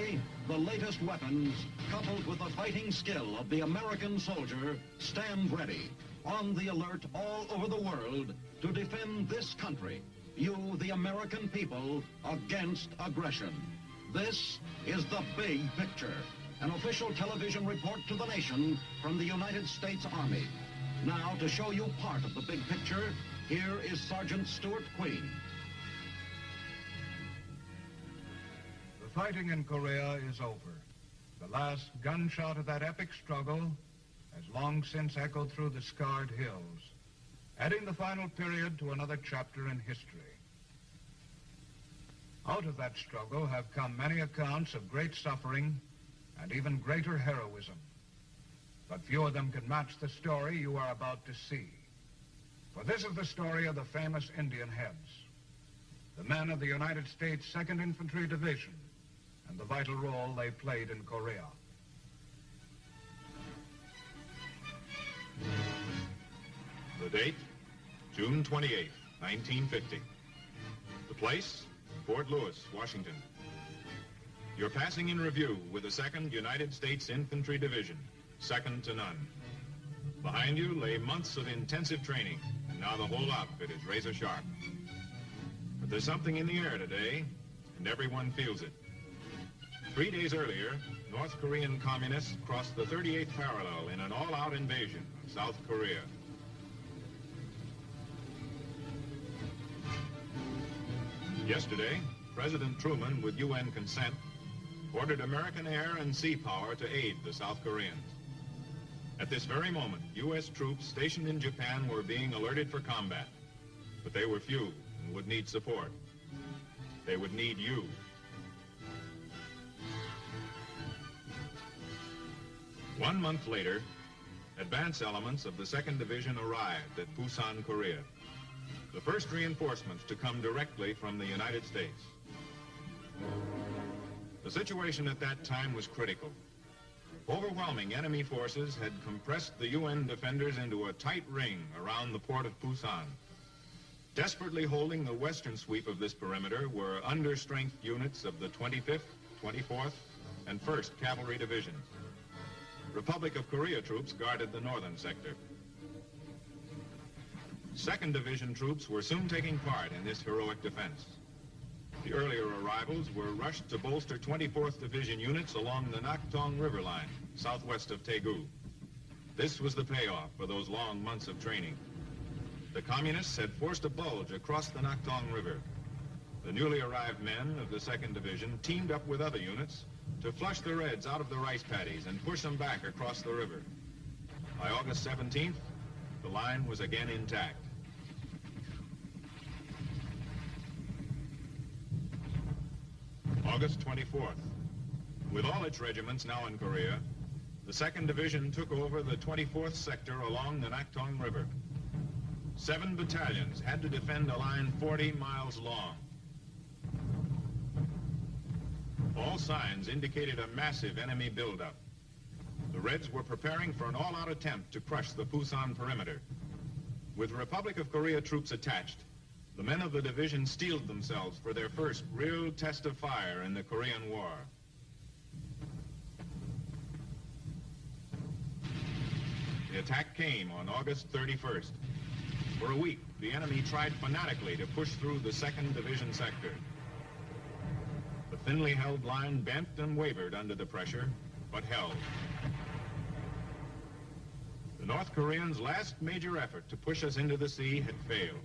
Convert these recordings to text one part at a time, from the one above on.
Today, the latest weapons, coupled with the fighting skill of the American soldier, stand ready, on the alert all over the world to defend this country, you, the American people, against aggression. This is The Big Picture, an official television report to the nation from the United States Army. Now, to show you part of the big picture, here is Sergeant Stuart Queen. The fighting in Korea is over. The last gunshot of that epic struggle has long since echoed through the scarred hills, adding the final period to another chapter in history. Out of that struggle have come many accounts of great suffering and even greater heroism. But few of them can match the story you are about to see. For this is the story of the famous Indianheads, the men of the United States 2nd Infantry Division, and the vital role they played in Korea. The date, June 28, 1950. The place, Fort Lewis, Washington. You're passing in review with the 2nd United States Infantry Division, second to none. Behind you lay months of intensive training, and now the whole outfit is razor sharp. But there's something in the air today, and everyone feels it. 3 days earlier, North Korean communists crossed the 38th parallel in an all-out invasion of South Korea. Yesterday, President Truman, with UN consent, ordered American air and sea power to aid the South Koreans. At this very moment, U.S. troops stationed in Japan were being alerted for combat, but they were few and would need support. They would need you. One month later, advance elements of the 2nd Division arrived at Busan, Korea. The first reinforcements to come directly from the United States. The situation at that time was critical. Overwhelming enemy forces had compressed the UN defenders into a tight ring around the port of Busan. Desperately holding the western sweep of this perimeter were understrength units of the 25th, 24th, and 1st Cavalry Divisions. Republic of Korea troops guarded the northern sector. 2nd Division troops were soon taking part in this heroic defense. The earlier arrivals were rushed to bolster 24th Division units along the Naktong River line, southwest of Daegu. This was the payoff for those long months of training. The communists had forced a bulge across the Naktong River. The newly arrived men of the 2nd Division teamed up with other units to flush the Reds out of the rice paddies and push them back across the river. By August 17th, the line was again intact. August 24th. With all its regiments now in Korea, the 2nd Division took over the 24th sector along the Naktong River. 7 battalions had to defend a line 40 miles long. All signs indicated a massive enemy buildup. The Reds were preparing for an all-out attempt to crush the Busan perimeter. With Republic of Korea troops attached, the men of the division steeled themselves for their first real test of fire in the Korean War. The attack came on August 31st. For a week, the enemy tried fanatically to push through the 2nd Division sector. The thinly held line bent and wavered under the pressure, but held. The North Koreans' last major effort to push us into the sea had failed.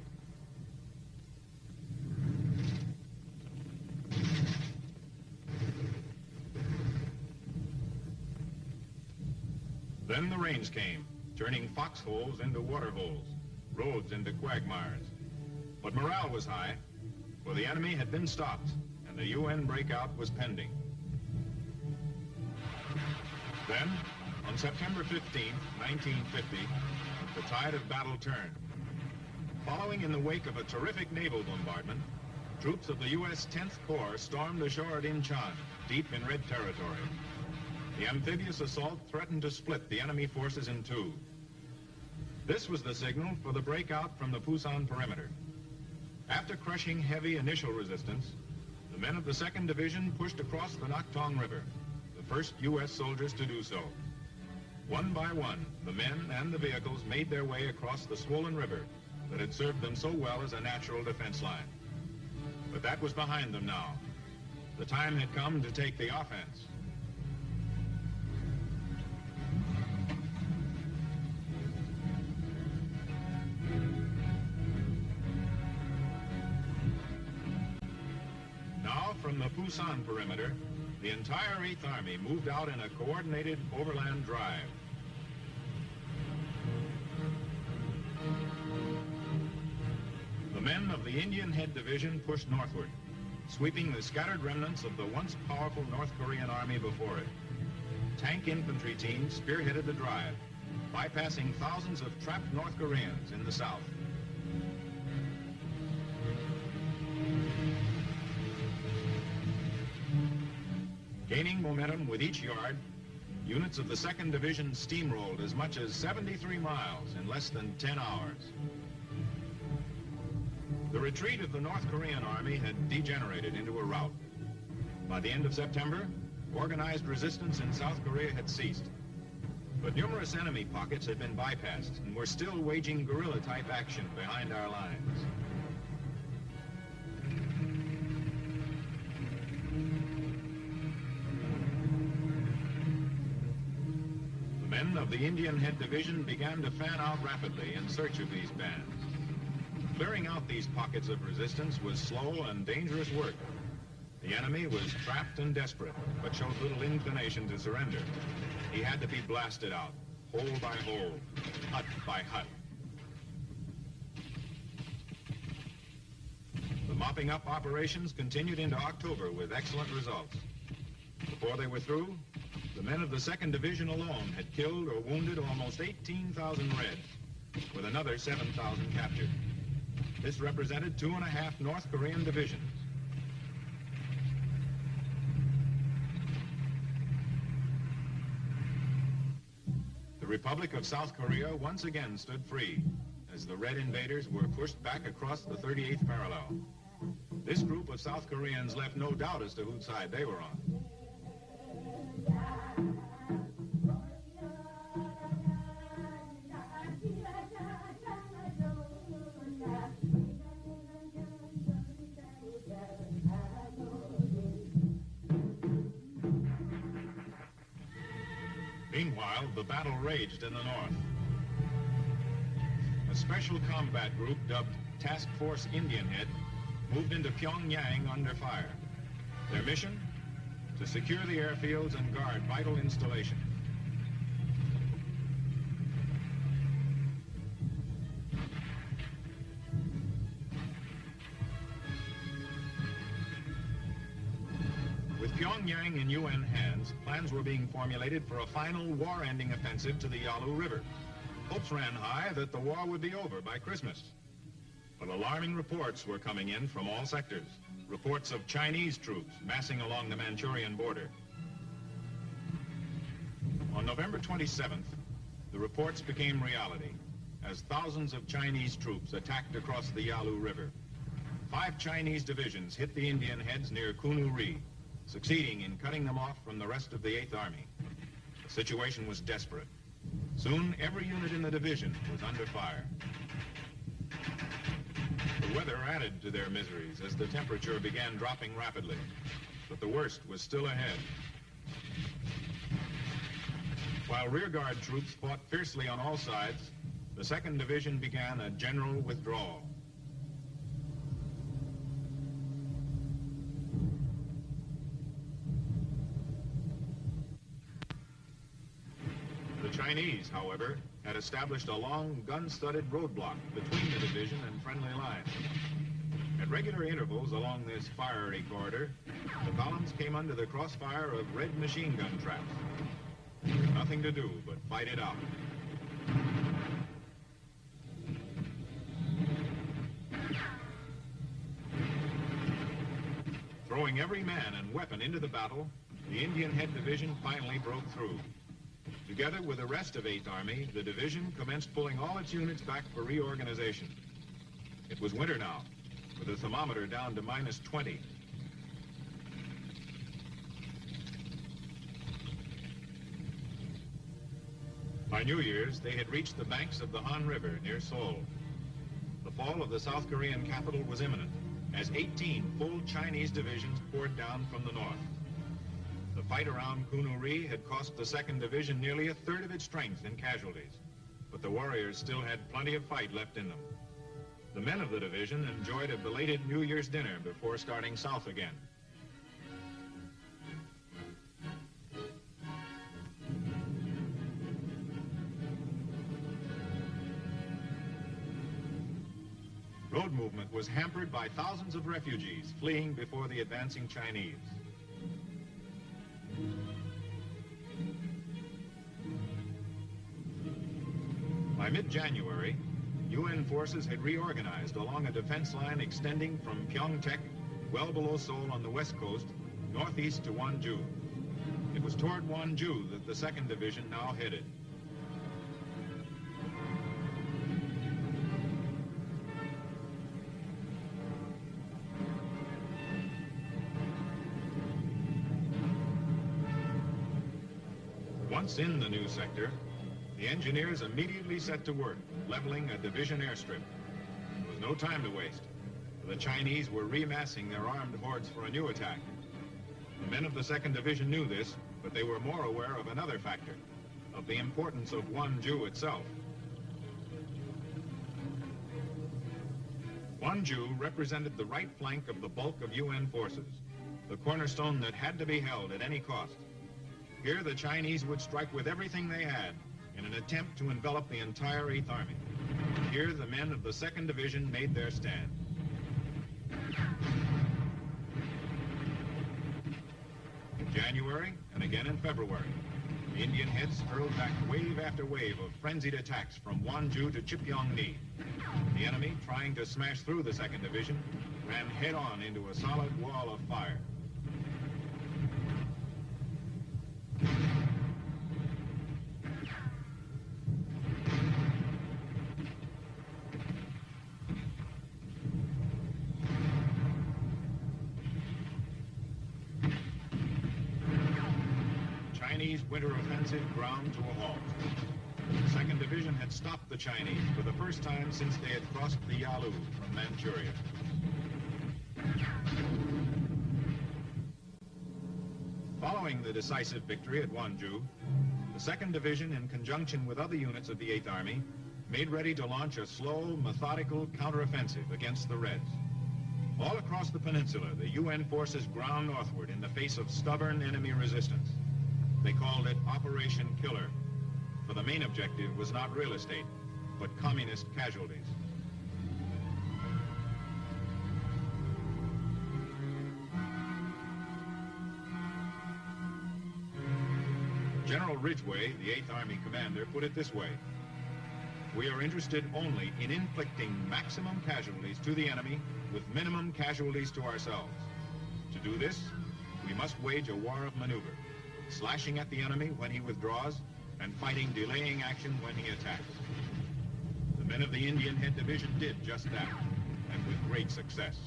Then the rains came, turning foxholes into waterholes, roads into quagmires. But morale was high, for the enemy had been stopped, and the UN breakout was pending. Then, on September 15, 1950, the tide of battle turned. Following in the wake of a terrific naval bombardment, troops of the U.S. 10th Corps stormed ashore at Incheon, deep in Red territory. The amphibious assault threatened to split the enemy forces in two. This was the signal for the breakout from the Busan perimeter. After crushing heavy initial resistance, The men of the 2nd Division pushed across the Nakhtong River, the first U.S. soldiers to do so. One by one, the men and the vehicles made their way across the swollen river that had served them so well as a natural defense line. But that was behind them now. The time had come to take the offense. Now, from the Pusan perimeter, the entire 8th Army moved out in a coordinated overland drive. The men of the Indianhead Division pushed northward, sweeping the scattered remnants of the once powerful North Korean army before it. Tank infantry teams spearheaded the drive, bypassing thousands of trapped North Koreans in the south. Gaining momentum with each yard, units of the 2nd Division steamrolled as much as 73 miles in less than 10 hours. The retreat of the North Korean army had degenerated into a rout. By the end of September, organized resistance in South Korea had ceased. But numerous enemy pockets had been bypassed and were still waging guerrilla-type action behind our lines. The men of the Indianhead Division began to fan out rapidly in search of these bands. Clearing out these pockets of resistance was slow and dangerous work. The enemy was trapped and desperate, but showed little inclination to surrender. He had to be blasted out, hole by hole, hut by hut. The mopping up operations continued into October with excellent results. Before they were through, the men of the 2nd Division alone had killed or wounded almost 18,000 Reds, with another 7,000 captured. This represented 2.5 North Korean divisions. The Republic of South Korea once again stood free as the Red invaders were pushed back across the 38th parallel. This group of South Koreans left no doubt as to whose side they were on. Meanwhile, the battle raged in the north. A special combat group dubbed Task Force Indianhead moved into Pyongyang under fire. Their mission? To secure the airfields and guard vital installations. With Pyongyang in UN hands, plans were being formulated for a final war-ending offensive to the Yalu River. Hopes ran high that the war would be over by Christmas. But alarming reports were coming in from all sectors. Reports of Chinese troops massing along the Manchurian border. On November 27th, the reports became reality as thousands of Chinese troops attacked across the Yalu River. 5 Chinese divisions hit the Indianheads near Kunuri, succeeding in cutting them off from the rest of the 8th Army. The situation was desperate. Soon, every unit in the division was under fire. The weather added to their miseries as the temperature began dropping rapidly, but the worst was still ahead. While rearguard troops fought fiercely on all sides, the 2nd Division began a general withdrawal. The Chinese, however, had established a long gun-studded roadblock between the division and friendly lines. At regular intervals along this fiery corridor, the columns came under the crossfire of Red machine gun traps. There was nothing to do but fight it out. Throwing every man and weapon into the battle, the Indianhead Division finally broke through. Together with the rest of 8th Army, the division commenced pulling all its units back for reorganization. It was winter now, with the thermometer down to -20. By New Year's, they had reached the banks of the Han River near Seoul. The fall of the South Korean capital was imminent, as 18 full Chinese divisions poured down from the north. The fight around Kunuri had cost the 2nd Division nearly a third of its strength in casualties, but the warriors still had plenty of fight left in them. The men of the division enjoyed a belated New Year's dinner before starting south again. Road movement was hampered by thousands of refugees fleeing before the advancing Chinese. By mid-January, UN forces had reorganized along a defense line extending from Pyeongtaek, well below Seoul on the west coast, northeast to Wonju. It was toward Wonju that the 2nd Division now headed. Once in the new sector, the engineers immediately set to work, leveling a division airstrip. There was no time to waste. The Chinese were remassing their armed hordes for a new attack. The men of the 2nd Division knew this, but they were more aware of another factor, of the importance of Wonju itself. Wonju represented the right flank of the bulk of UN forces, the cornerstone that had to be held at any cost. Here, the Chinese would strike with everything they had in an attempt to envelop the entire 8th Army. Here, the men of the 2nd Division made their stand. In January, and again in February, the Indianheads hurled back wave after wave of frenzied attacks from Wonju to Chipyeong-ni. The enemy, trying to smash through the 2nd Division, ran head-on into a solid wall of fire. Chinese winter offensive ground to a halt. The 2nd Division had stopped the Chinese for the first time since they had crossed the Yalu from Manchuria. Following the decisive victory at Wonju, the 2nd Division, in conjunction with other units of the 8th Army, made ready to launch a slow, methodical counteroffensive against the Reds. All across the peninsula, the UN forces ground northward in the face of stubborn enemy resistance. They called it Operation Killer, for the main objective was not real estate, but communist casualties. General Ridgway, the 8th Army commander, put it this way: "We are interested only in inflicting maximum casualties to the enemy with minimum casualties to ourselves. To do this, we must wage a war of maneuver, slashing at the enemy when he withdraws and fighting delaying action when he attacks." The men of the Indianhead Division did just that, and with great success.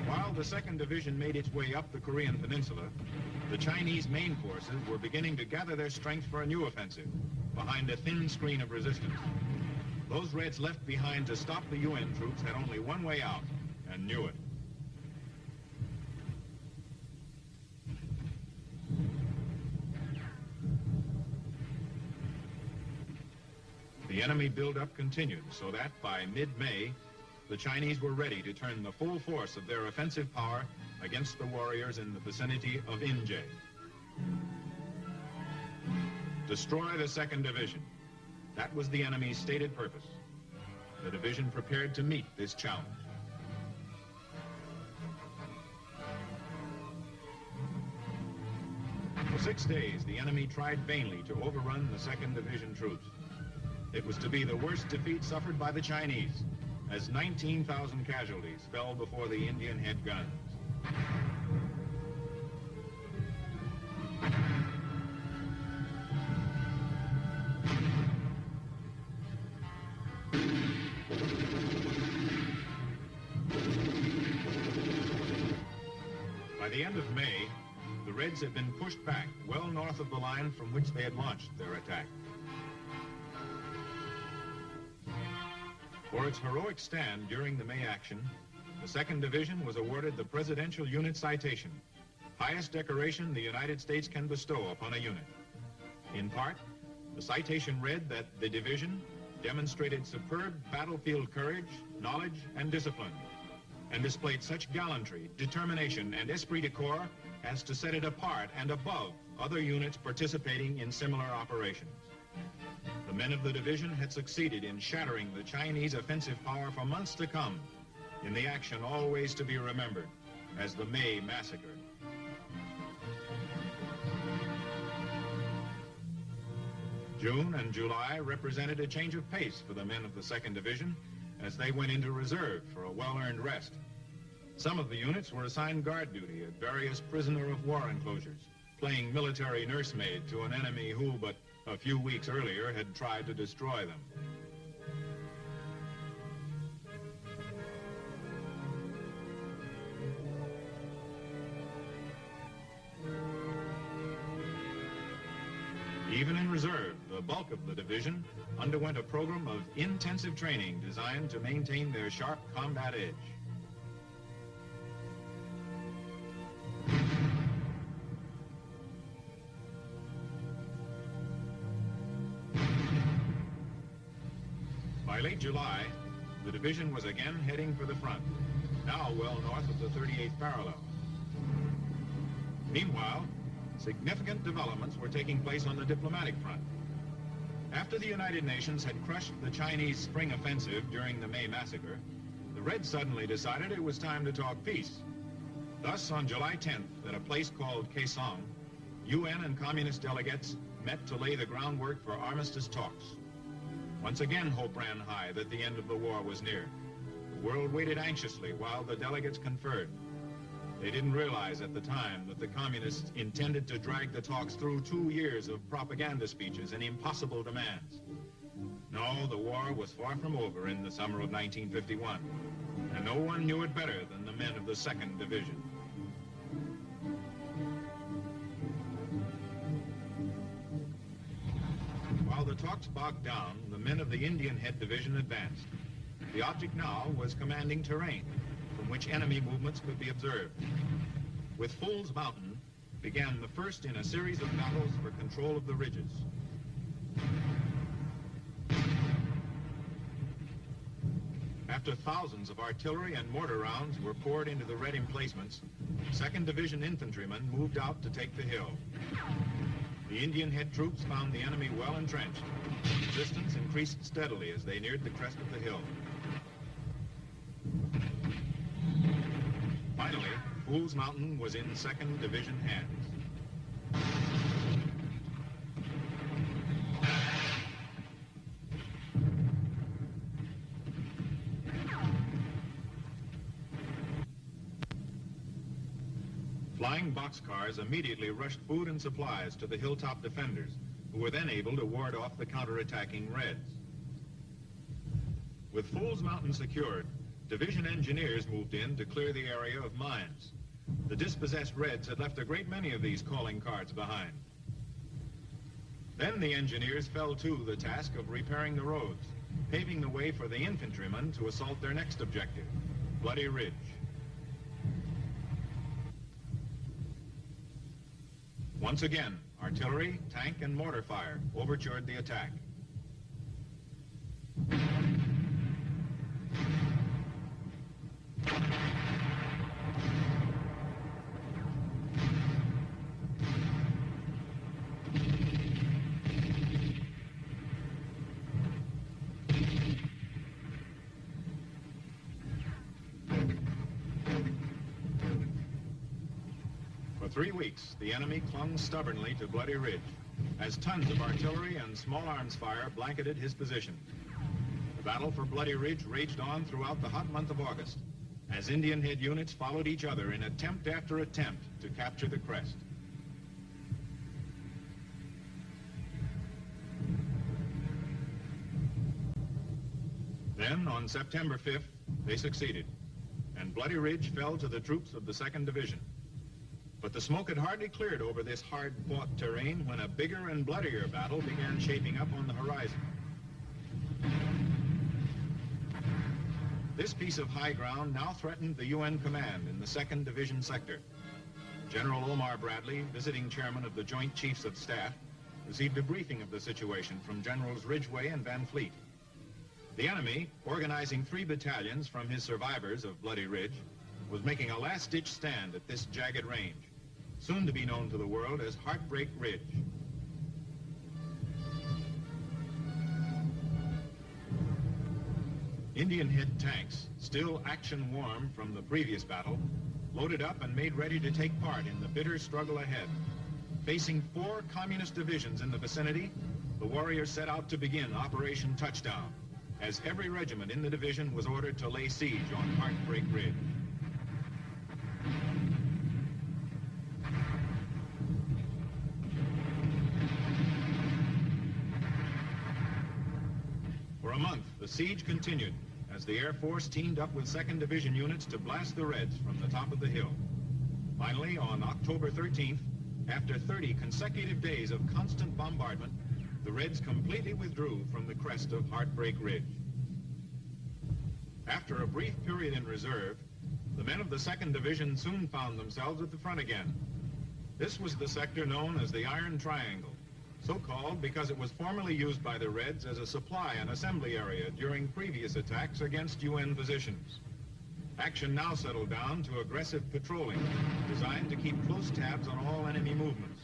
While the 2nd Division made its way up the Korean peninsula, the Chinese main forces were beginning to gather their strength for a new offensive, behind a thin screen of resistance. Those Reds left behind to stop the UN troops had only one way out, and knew it. The enemy buildup continued, so that by mid-May, the Chinese were ready to turn the full force of their offensive power against the warriors in the vicinity of Inje. Destroy the 2nd Division. That was the enemy's stated purpose. The division prepared to meet this challenge. For 6 days, the enemy tried vainly to overrun the 2nd Division troops. It was to be the worst defeat suffered by the Chinese, as 19,000 casualties fell before the Indianhead guns. By the end of May, the Reds had been pushed back well north of the line from which they had launched their attack. For its heroic stand during the May action, the 2nd Division was awarded the Presidential Unit Citation, highest decoration the United States can bestow upon a unit. In part, the citation read that the division demonstrated superb battlefield courage, knowledge, and discipline, and displayed such gallantry, determination, and esprit de corps as to set it apart and above other units participating in similar operations. The men of the division had succeeded in shattering the Chinese offensive power for months to come in the action always to be remembered as the May Massacre. June and July represented a change of pace for the men of the 2nd Division as they went into reserve for a well-earned rest. Some of the units were assigned guard duty at various prisoner-of-war enclosures, playing military nursemaid to an enemy who, but a few weeks earlier, had tried to destroy them. Even in reserve, the bulk of the division underwent a program of intensive training designed to maintain their sharp combat edge. By late July, the division was again heading for the front, now well north of the 38th parallel. Meanwhile, significant developments were taking place on the diplomatic front. After the United Nations had crushed the Chinese spring offensive during the May Massacre, the Reds suddenly decided it was time to talk peace. Thus, on July 10th, at a place called Kaesong, UN and communist delegates met to lay the groundwork for armistice talks. Once again, hope ran high that the end of the war was near. The world waited anxiously while the delegates conferred. They didn't realize at the time that the communists intended to drag the talks through 2 years of propaganda speeches and impossible demands. No, the war was far from over in the summer of 1951, and no one knew it better than the men of the 2nd Division. While the talks bogged down, the men of the Indianhead Division advanced. The object now was commanding terrain, from which enemy movements could be observed. With Fool's Mountain began the first in a series of battles for control of the ridges. After thousands of artillery and mortar rounds were poured into the Red emplacements, 2nd Division infantrymen moved out to take the hill. The Indianhead troops found the enemy well entrenched. Resistance increased steadily as they neared the crest of the hill. Finally, Fool's Mountain was in 2nd Division hands. Flying boxcars immediately rushed food and supplies to the hilltop defenders, who were then able to ward off the counterattacking Reds. With Fool's Mountain secured, division engineers moved in to clear the area of mines. The dispossessed Reds had left a great many of these calling cards behind. Then the engineers fell to the task of repairing the roads, paving the way for the infantrymen to assault their next objective, Bloody Ridge. Once again, artillery, tank, and mortar fire overtured the attack. For 3 weeks, the enemy clung stubbornly to Bloody Ridge, as tons of artillery and small arms fire blanketed his position. The battle for Bloody Ridge raged on throughout the hot month of August, as Indianhead units followed each other in attempt after attempt to capture the crest. Then, on September 5th, they succeeded, and Bloody Ridge fell to the troops of the 2nd Division. But the smoke had hardly cleared over this hard-fought terrain when a bigger and bloodier battle began shaping up on the horizon. This piece of high ground now threatened the UN command in the 2nd Division sector. General Omar Bradley, visiting chairman of the Joint Chiefs of Staff, received a briefing of the situation from Generals Ridgway and Van Fleet. The enemy, organizing 3 battalions from his survivors of Bloody Ridge, was making a last-ditch stand at this jagged range, soon to be known to the world as Heartbreak Ridge. Indianhead tanks, still action-warm from the previous battle, loaded up and made ready to take part in the bitter struggle ahead. Facing 4 communist divisions in the vicinity, the warriors set out to begin Operation Touchdown, as every regiment in the division was ordered to lay siege on Heartbreak Ridge. For a month, the siege continued as the Air Force teamed up with 2nd Division units to blast the Reds from the top of the hill. Finally, on October 13th, after 30 consecutive days of constant bombardment, the Reds completely withdrew from the crest of Heartbreak Ridge. After a brief period in reserve, the men of the 2nd Division soon found themselves at the front again. This was the sector known as the Iron Triangle, so called because it was formerly used by the Reds as a supply and assembly area during previous attacks against UN positions. Action now settled down to aggressive patrolling, designed to keep close tabs on all enemy movements.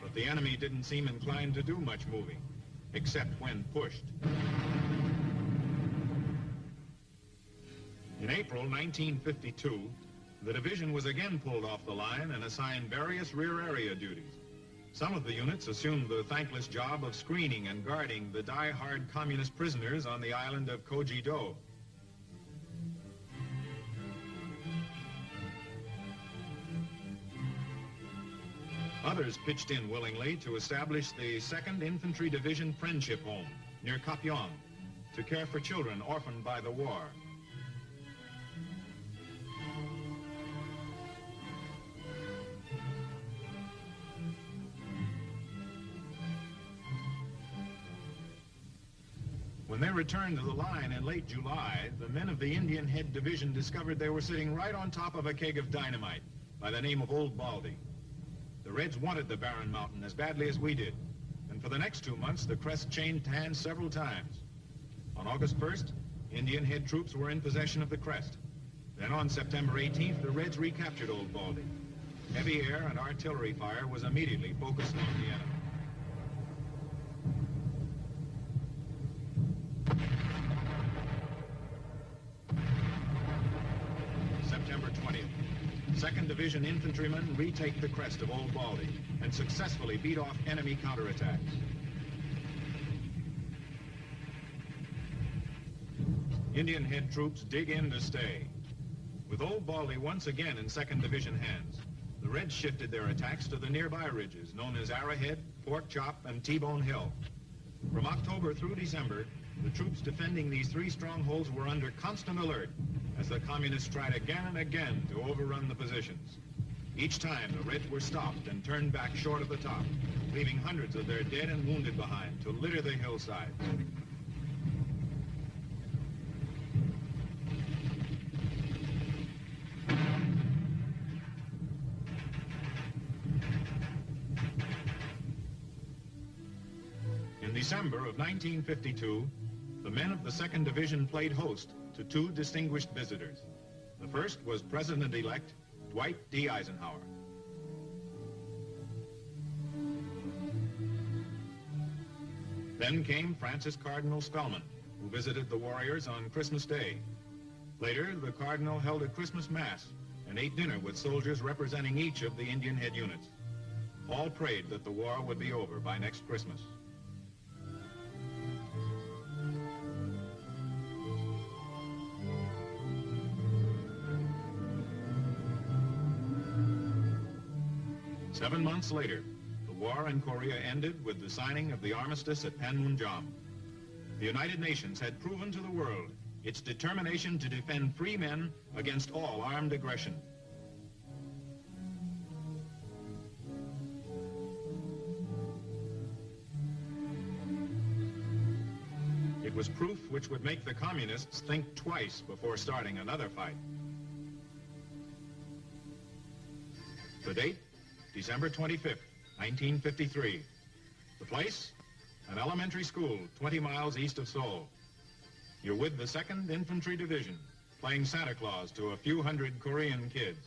But the enemy didn't seem inclined to do much moving, except when pushed. In April 1952, the division was again pulled off the line and assigned various rear area duties. Some of the units assumed the thankless job of screening and guarding the die-hard communist prisoners on the island of Kojido. Others pitched in willingly to establish the 2nd Infantry Division Friendship Home near Kapyong to care for children orphaned by the war. When they returned to the line in late July, the men of the Indianhead Division discovered they were sitting right on top of a keg of dynamite by the name of Old Baldy. The Reds wanted the barren mountain as badly as we did, and for the next 2 months, the crest changed hands several times. On August 1st, Indianhead troops were in possession of the crest. Then on September 18th, the Reds recaptured Old Baldy. Heavy air and artillery fire was immediately focused on the enemy. September 20th. 2nd Division infantrymen retake the crest of Old Baldy and successfully beat off enemy counterattacks. Indianhead troops dig in to stay. With Old Baldy once again in 2nd Division hands, the Reds shifted their attacks to the nearby ridges known as Arrowhead, Pork Chop, and T-Bone Hill. From October through December, the troops defending these 3 strongholds were under constant alert as the communists tried again and again to overrun the positions. Each time, the Reds were stopped and turned back short of the top, leaving hundreds of their dead and wounded behind to litter the hillsides. In December of 1952, the men of the 2nd Division played host to 2 distinguished visitors. The first was President-elect Dwight D. Eisenhower. Then came Francis Cardinal Spellman, who visited the warriors on Christmas Day. Later, the Cardinal held a Christmas Mass and ate dinner with soldiers representing each of the Indianhead units. All prayed that the war would be over by next Christmas. Seven months later, the war in Korea ended with the signing of the armistice at Panmunjom. The United Nations had proven to the world its determination to defend free men against all armed aggression. proof which would make the communists think twice before starting another fight. The date, December 25th, 1953. The place, an elementary school 20 miles east of Seoul. You're with the 2nd Infantry Division, playing Santa Claus to a few hundred Korean kids.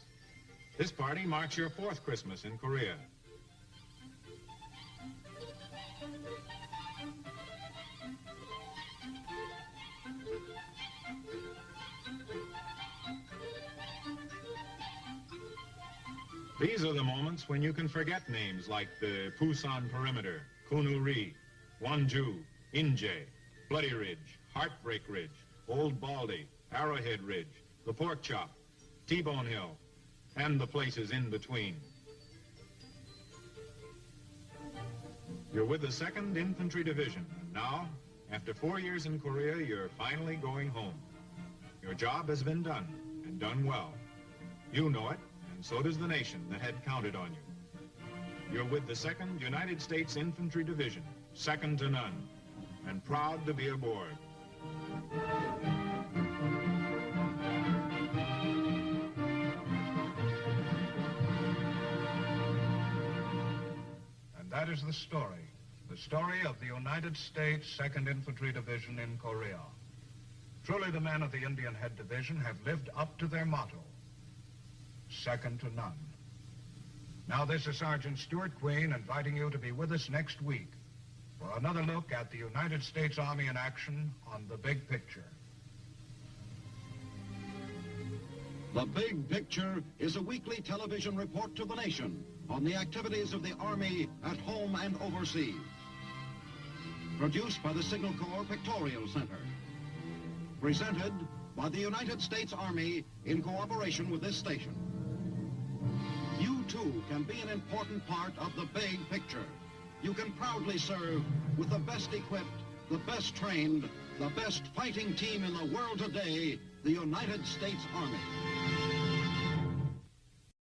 This party marks your 4th Christmas in Korea. These are the moments when you can forget names like the Pusan Perimeter, Kunu-ri, Wonju, Inje, Bloody Ridge, Heartbreak Ridge, Old Baldy, Arrowhead Ridge, the Pork Chop, T-Bone Hill, and the places in between. You're with the 2nd Infantry Division, and now, after 4 years in Korea, you're finally going home. Your job has been done, and done well. You know it, and so does the nation that had counted on you. You're with the 2nd United States Infantry Division, second to none, and proud to be aboard. And that is the story of the United States 2nd Infantry Division in Korea. Truly, the men of the Indianhead Division have lived up to their motto, second to none. Now, this is Sergeant Stuart Queen inviting you to be with us next week for another look at the United States Army in action on The Big Picture. The Big Picture is a weekly television report to the nation on the activities of the Army at home and overseas. Produced by the Signal Corps Pictorial Center. Presented by the United States Army in cooperation with this station. You, too, can be an important part of the big picture. You can proudly serve with the best equipped, the best trained, the best fighting team in the world today, the United States Army.